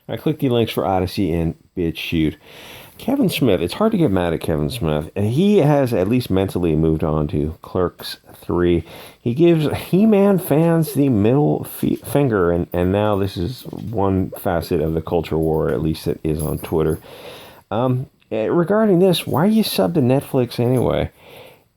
I clicked the links for Odysee and BitChute. Kevin Smith, it's hard to get mad at Kevin Smith. He has at least mentally moved on to Clerks 3. He gives He-Man fans the middle finger, and now this is one facet of the culture war, at least it is on Twitter. Regarding this, why are you subbed to Netflix anyway?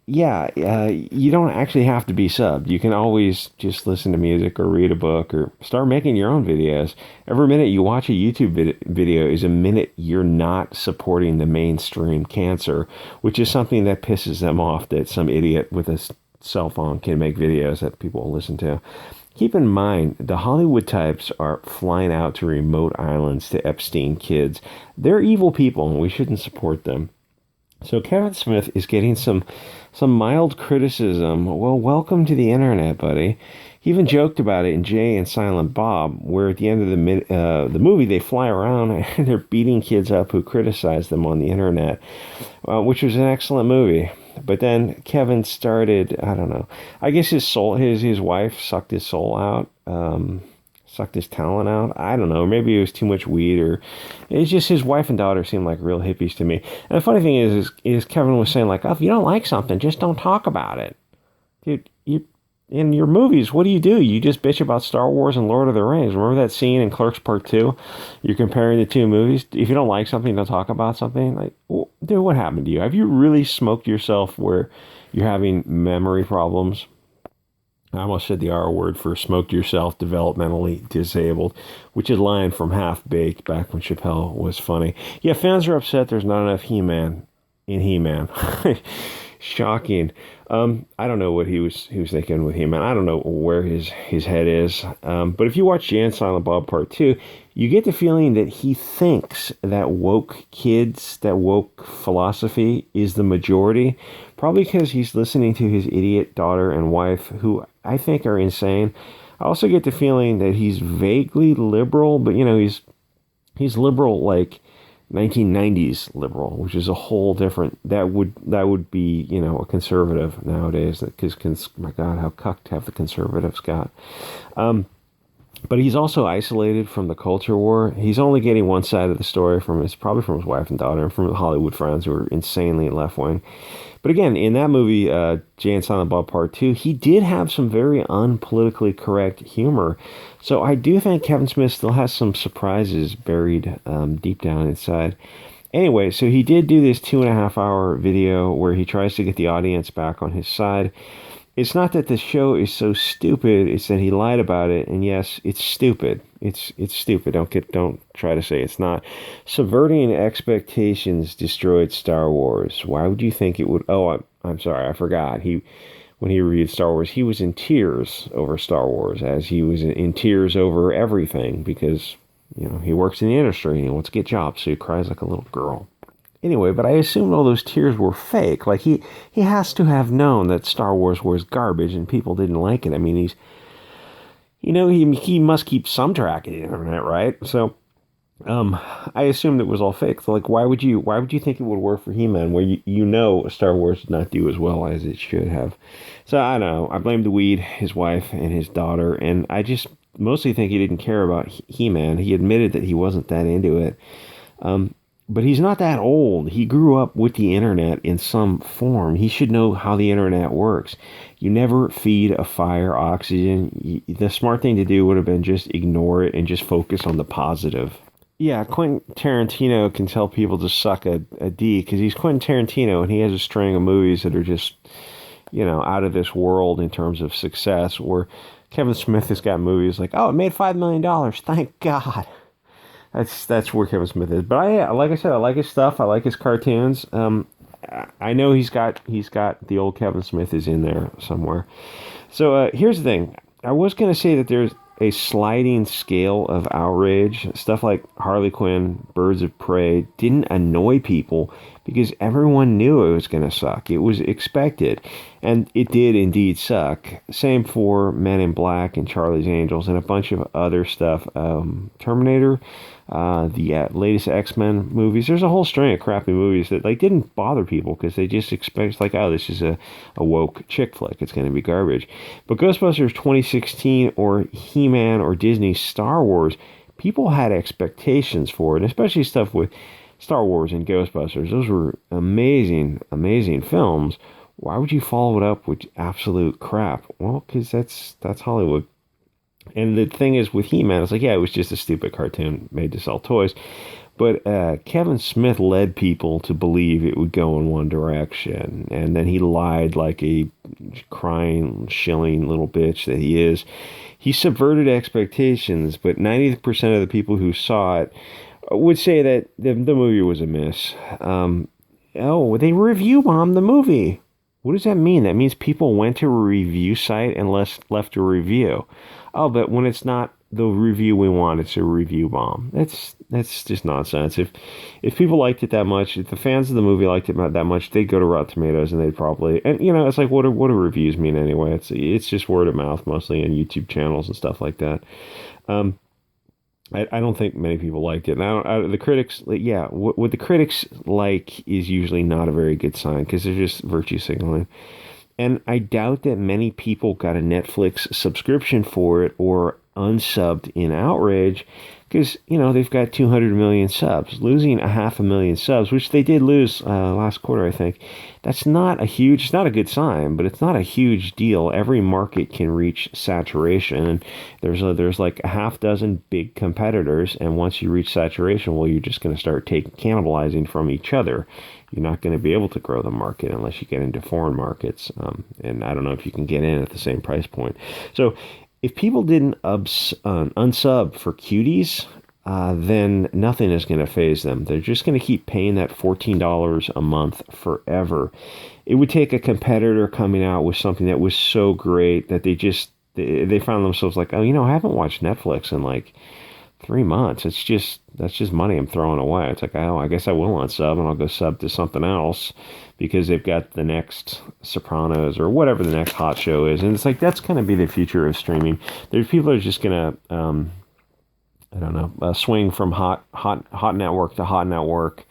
Yeah, you don't actually have to be subbed. You can always just listen to music or read a book or start making your own videos. Every minute you watch a YouTube video is a minute you're not supporting the mainstream cancer, which is something that pisses them off that some idiot with a cell phone can make videos that people will listen to. Keep in mind, the Hollywood types are flying out to remote islands to Epstein kids. They're evil people and we shouldn't support them. So Kevin Smith is getting some mild criticism. Well, welcome to the internet, buddy. He even joked about it in Jay and Silent Bob, where at the end of the movie they fly around and they're beating kids up who criticize them on the internet, which was an excellent movie. But then Kevin started, I don't know, I guess his wife sucked his soul out. Sucked his talent out. I don't know. Maybe it was too much weed, or it's just his wife and daughter seem like real hippies to me. And the funny thing is Kevin was saying like, oh, if you don't like something, just don't talk about it. Dude, you in your movies, what do? You just bitch about Star Wars and Lord of the Rings. Remember that scene in Clerks Part 2? You're comparing the two movies. If you don't like something, don't talk about something. Like, well, dude, what happened to you? Have you really smoked yourself where you're having memory problems? I almost said the R word for smoked yourself, developmentally disabled, which is a line from Half Baked back when Chappelle was funny. Yeah, fans are upset there's not enough He-Man in He-Man. Shocking. I don't know what he was thinking with He-Man. I don't know where his head is. But if you watch Jay and Silent Bob Part 2, you get the feeling that he thinks that woke kids, that woke philosophy is the majority. Probably because he's listening to his idiot daughter and wife, who I think are insane. I also get the feeling that he's vaguely liberal, but he's liberal like 1990s liberal, which is a whole different. That would be a conservative nowadays. Because my God, how cucked have the conservatives got. But he's also isolated from the culture war. He's only getting one side of the story probably from his wife and daughter and from the Hollywood friends who are insanely left wing. But again, in that movie, Jay and Silent Bob Part 2, he did have some very unpolitically correct humor. So I do think Kevin Smith still has some surprises buried deep down inside. Anyway, so he did do this 2.5-hour video where he tries to get the audience back on his side. It's not that the show is so stupid, it's that he lied about it, and yes, it's stupid. It's stupid. Don't try to say it's not. Subverting expectations destroyed Star Wars. Why would you think it would? Oh, I'm sorry, I forgot. When he reviewed Star Wars, he was in tears over Star Wars, as he was in tears over everything, because he works in the industry and he wants to get jobs, so he cries like a little girl. Anyway, but I assumed all those tears were fake. Like, he has to have known that Star Wars was garbage and people didn't like it. I mean, he must keep some track of the internet, right? So, I assumed it was all fake. So, like, why would you think it would work for He-Man where Star Wars did not do as well as it should have? So, I don't know. I blame the weed, his wife, and his daughter, and I just mostly think he didn't care about He-Man. He admitted that he wasn't that into it. But he's not that old. He grew up with the internet in some form. He should know how the internet works. You never feed a fire oxygen. The smart thing to do would have been just ignore it and just focus on the positive. Yeah, Quentin Tarantino can tell people to suck a D because he's Quentin Tarantino and he has a string of movies that are just, out of this world in terms of success, where Kevin Smith has got movies like, oh, it made $5 million. Thank God. That's where Kevin Smith is. But like I said, I like his stuff. I like his cartoons. I know he's got the old Kevin Smith is in there somewhere. So here's the thing. I was going to say that there's a sliding scale of outrage. Stuff like Harley Quinn, Birds of Prey didn't annoy people because everyone knew it was going to suck. It was expected. And it did indeed suck. Same for Men in Black and Charlie's Angels and a bunch of other stuff. Terminator, the latest X-Men movies. There's a whole string of crappy movies that didn't bother people because they just expect this is a woke chick flick. It's going to be garbage. But Ghostbusters 2016 or He-Man or Disney's Star Wars, people had expectations for it, especially stuff with Star Wars and Ghostbusters. Those were amazing, amazing films. Why would you follow it up with absolute crap? Well, because that's Hollywood. And the thing is with He-Man, it's like, yeah, it was just a stupid cartoon made to sell toys. But Kevin Smith led people to believe it would go in one direction. And then he lied like a crying, shilling little bitch that he is. He subverted expectations, but 90% of the people who saw it would say that the movie was a miss. Oh, they review bombed the movie. What does that mean? That means people went to a review site and left a review. Oh, but when it's not the review we want, it's a review bomb. That's just nonsense. If people liked it that much, if the fans of the movie liked it that much, they'd go to Rotten Tomatoes and they'd probably, and you know, it's like what do reviews mean anyway? It's just word of mouth mostly on YouTube channels and stuff like that. I don't think many people liked it. Now, the critics, yeah, what the critics like is usually not a very good sign because they're just virtue signaling. And I doubt that many people got a Netflix subscription for it or unsubbed in outrage because, you know, they've got 200 million subs. Losing 500,000 subs, which they did lose last quarter, I think, that's not it's not a good sign, but it's not a huge deal. Every market can reach saturation. And there's like a half dozen big competitors. And once you reach saturation, well, you're just going to start cannibalizing from each other. You're not going to be able to grow the market unless you get into foreign markets. And I don't know if you can get in at the same price point. So if people didn't unsub for cuties, then nothing is going to faze them. They're just going to keep paying that $14 a month forever. It would take a competitor coming out with something that was so great that they found themselves like, oh, you know, I haven't watched Netflix in like 3 months. That's just money I'm throwing away. It's like, oh, I guess I will unsub and I'll go sub to something else because they've got the next Sopranos or whatever the next hot show is. And it's like, that's going to be the future of streaming. There's people that are just going to, I don't know, swing from hot network to hot network,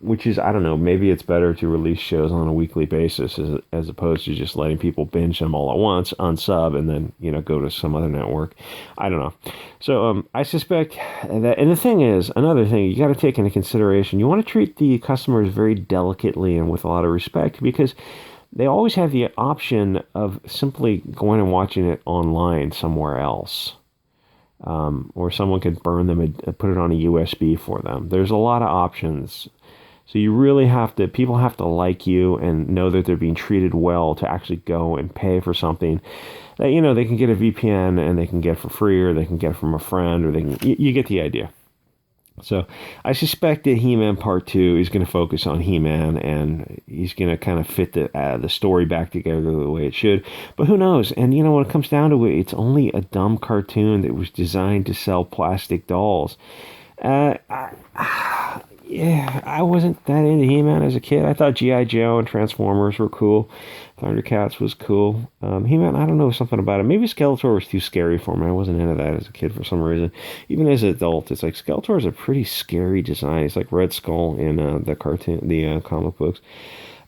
which is, I don't know, maybe it's better to release shows on a weekly basis as opposed to just letting people binge them all at once, unsub, and then, you know, go to some other network. I don't know. So I suspect that, and the thing is, another thing you got to take into consideration, you want to treat the customers very delicately and with a lot of respect because they always have the option of simply going and watching it online somewhere else. Or someone could burn them and put it on a USB for them. There's a lot of options. So you really people have to like you and know that they're being treated well to actually go and pay for something that, you know, they can get a VPN and they can get for free or they can get from a friend or you get the idea. So I suspect that He-Man Part 2 is going to focus on He-Man and he's going to kind of fit the story back together the way it should. But who knows? And, you know, when it comes down to it, it's only a dumb cartoon that was designed to sell plastic dolls. Yeah, I wasn't that into He-Man as a kid. I thought G.I. Joe and Transformers were cool. Thundercats was cool. He-Man, I don't know, something about it. Maybe Skeletor was too scary for me. I wasn't into that as a kid for some reason. Even as an adult, it's like Skeletor is a pretty scary design. It's like Red Skull in the cartoon, the comic books.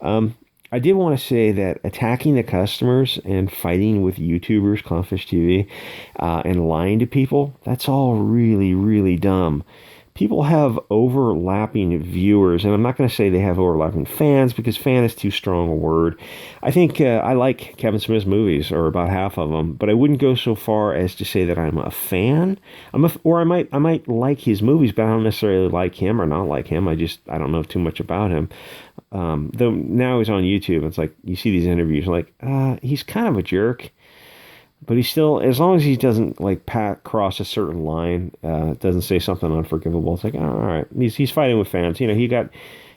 I did want to say that attacking the customers and fighting with YouTubers, Clownfish TV, and lying to people, that's all really, really dumb. People have overlapping viewers, and I'm not going to say they have overlapping fans because fan is too strong a word. I think I like Kevin Smith's movies, or about half of them, but I wouldn't go so far as to say that I'm a fan. I might like his movies, but I don't necessarily like him or not like him. I don't know too much about him. Though now he's on YouTube, it's like you see these interviews, like he's kind of a jerk. But he's still, as long as he doesn't like cross a certain line, doesn't say something unforgivable. It's like, oh, all right, he's fighting with fans. You know, he got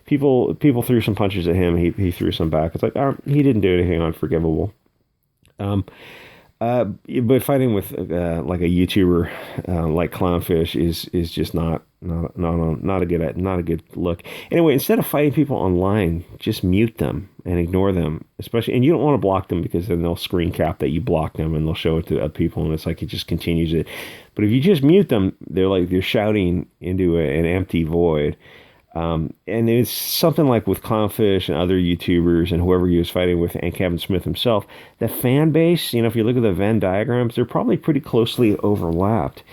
people threw some punches at him. He threw some back. It's like, oh, he didn't do anything unforgivable. But fighting with like a YouTuber like Clownfish is just not a good look. Anyway, instead of fighting people online, just mute them and ignore them. Especially, and you don't want to block them because then they'll screen cap that you blocked them and they'll show it to other people, and it's like it just continues it. But if you just mute them, they're shouting into an empty void. And it's something like with Clownfish and other YouTubers and whoever he was fighting with, and Kevin Smith himself, the fan base, you know, if you look at the Venn diagrams, they're probably pretty closely overlapped.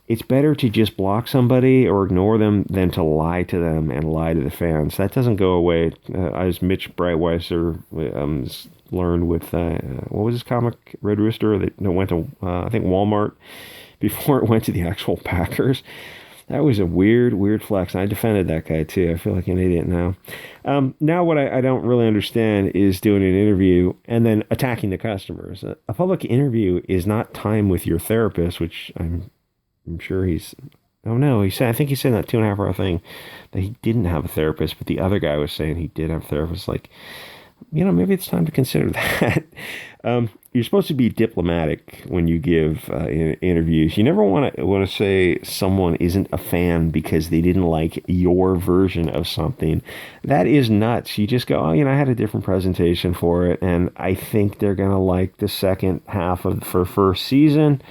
it's better to just block somebody or ignore them than to lie to them and lie to the fans. That doesn't go away. As Mitch Breitweiser learned with, what was his comic, Red Rooster, that went to, I think, Walmart before it went to the actual Packers. That was a weird flex. And I defended that guy, too. I feel like an idiot now. Now what I don't really understand is doing an interview and then attacking the customers. A public interview is not time with your therapist, which I'm sure he's... Oh, no, I think he said that 2.5 hour thing that he didn't have a therapist, but the other guy was saying he did have a therapist. Like, maybe it's time to consider that. You're supposed to be diplomatic when you give interviews. You never want to say someone isn't a fan because they didn't like your version of something. That is nuts. You just go, I had a different presentation for it, and I think they're going to like the second half of the first season.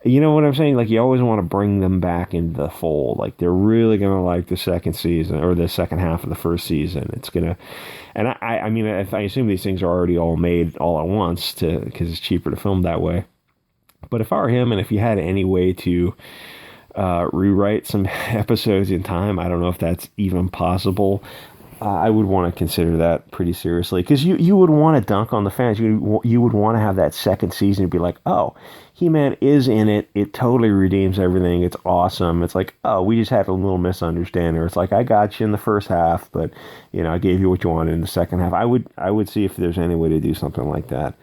You know what I'm saying? Like, you always want to bring them back into the fold. Like, they're really going to like the second season or the second half of the first season. It's going to, and I assume these things are already all made all at once because it's cheaper to film that way. But if I were him and if you had any way to rewrite some episodes in time, I don't know if that's even possible. I would want to consider that pretty seriously because you would want to dunk on the fans. You would want to have that second season to be like, oh, He-Man is in it. It totally redeems everything. It's awesome. It's like, oh, we just had a little misunderstanding. Or it's like, I got you in the first half, but I gave you what you wanted in the second half. I would see if there's any way to do something like that.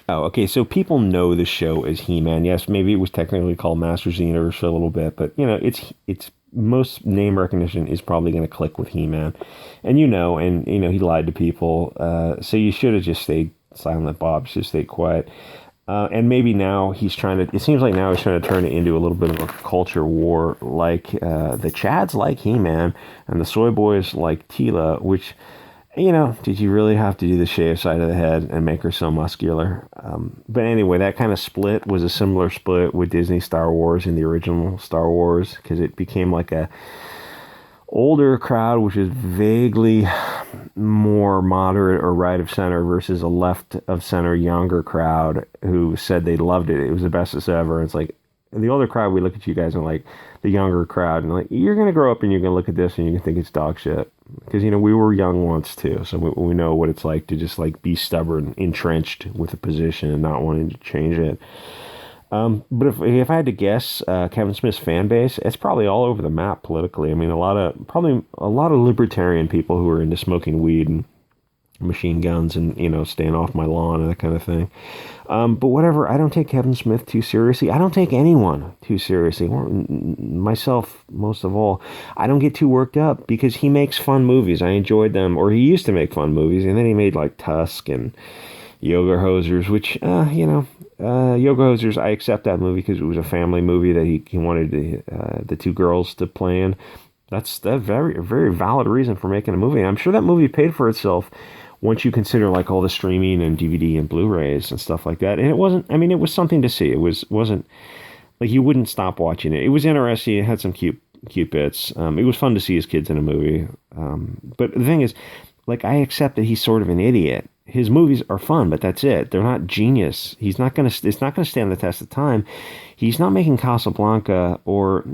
Oh, okay. So people know the show as He-Man. Yes, maybe it was technically called Masters of the Universe for a little bit, but it's most name recognition is probably going to click with He-Man, and he lied to people. So you should have just stayed silent, Bob. Should have stayed quiet. And maybe now it seems like now he's trying to turn it into a little bit of a culture war, like the Chads like He-Man and the Soy Boys like Teela, which, did you really have to do the shave side of the head and make her so muscular? But anyway, that kind of split was a similar split with Disney Star Wars in the original Star Wars, because it became like a older crowd, which is vaguely more moderate or right of center, versus a left of center younger crowd who said they loved it. It was the bestest ever. It's like the older crowd, we look at you guys and like the younger crowd and like, you're going to grow up and you're going to look at this and you're going to think it's dog shit. Because, we were young once too. So we know what it's like to just like be stubborn, entrenched with a position and not wanting to change it. But if I had to guess, Kevin Smith's fan base, it's probably all over the map politically. I mean, a lot of libertarian people who are into smoking weed and machine guns and, staying off my lawn and that kind of thing. But whatever, I don't take Kevin Smith too seriously. I don't take anyone too seriously, myself most of all. I don't get too worked up because he makes fun movies. I enjoyed them, or he used to make fun movies, and then he made like Tusk and Yoga Hosers, which, Yoga Hosers, I accept that movie because it was a family movie that he wanted the two girls to play in. That's a very, very valid reason for making a movie. I'm sure that movie paid for itself once you consider like all the streaming and DVD and Blu-rays and stuff like that. And it was something to see. It wasn't like you wouldn't stop watching it. It was interesting. It had some cute bits. It was fun to see his kids in a movie. But the thing is, like, I accept that he's sort of an idiot. His movies are fun, but that's it. They're not genius. It's not going to stand the test of time. He's not making Casablanca or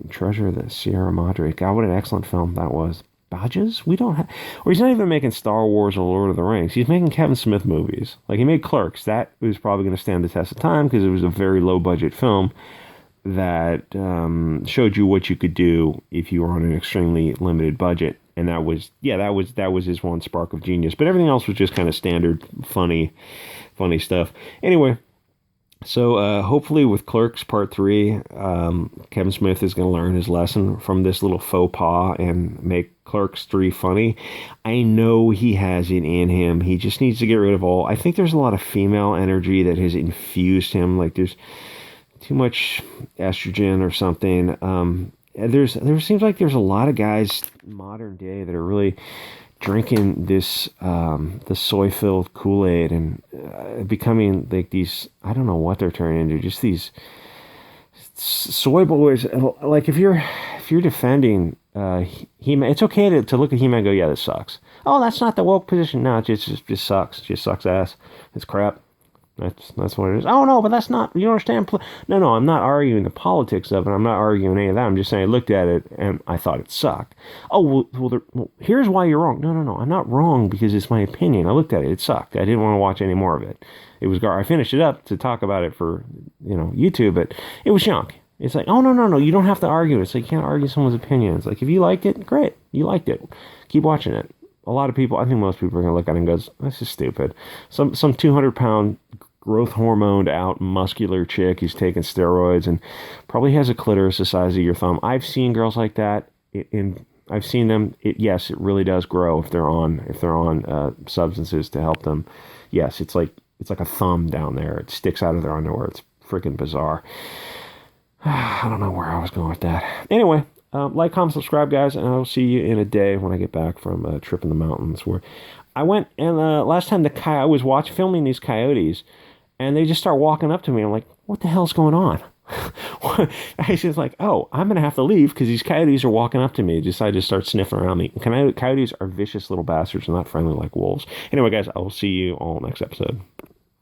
Treasure of the Sierra Madre. God, what an excellent film that was. Badges? Or he's not even making Star Wars or Lord of the Rings. He's making Kevin Smith movies. Like, he made Clerks. That was probably going to stand the test of time because it was a very low budget film that showed you what you could do if you were on an extremely limited budget. And that was his one spark of genius. But everything else was just kind of standard, funny stuff. Anyway, so hopefully with Clerks Part 3, Kevin Smith is going to learn his lesson from this little faux pas and make Clerks 3 funny. I know he has it in him. He just needs to get rid of all. I think there's a lot of female energy that has infused him. Like, there's too much estrogen or something. There seems like there's a lot of guys modern day that are really drinking this the soy-filled Kool-Aid and becoming like these, I don't know what they're turning into, just these soy boys. Like, if you're defending He-Man, it's okay to look at He-Man and go, yeah, this sucks. Oh, that's not the woke position. No, it just sucks. It just sucks ass. It's crap. That's what it is. Oh no, but that's not. You don't understand? No, I'm not arguing the politics of it. I'm not arguing any of that. I'm just saying I looked at it and I thought it sucked. Oh well, here's why you're wrong. No, I'm not wrong because it's my opinion. I looked at it. It sucked. I didn't want to watch any more of it. It was. I finished it up to talk about it for YouTube, but it was junk. It's like, oh no, you don't have to argue. It's like you can't argue someone's opinion. It's like if you liked it, great. You liked it. Keep watching it. A lot of people, I think most people are gonna look at it and goes, "This is stupid." Some 200-pound growth hormoned out muscular chick who's taking steroids and probably has a clitoris the size of your thumb. I've seen girls like that. I've seen them. Yes, it really does grow if they're on substances to help them. Yes, it's like a thumb down there. It sticks out of their underwear. It's freaking bizarre. I don't know where I was going with that. Anyway, like, comment, subscribe, guys, and I'll see you in a day when I get back from a trip in the mountains where I went. And last time I was filming these coyotes, and they just start walking up to me. I'm like, what the hell's going on? I was just like, oh, I'm going to have to leave because these coyotes are walking up to me. I just start sniffing around me. Coyotes are vicious little bastards, not friendly like wolves. Anyway, guys, I will see you all next episode.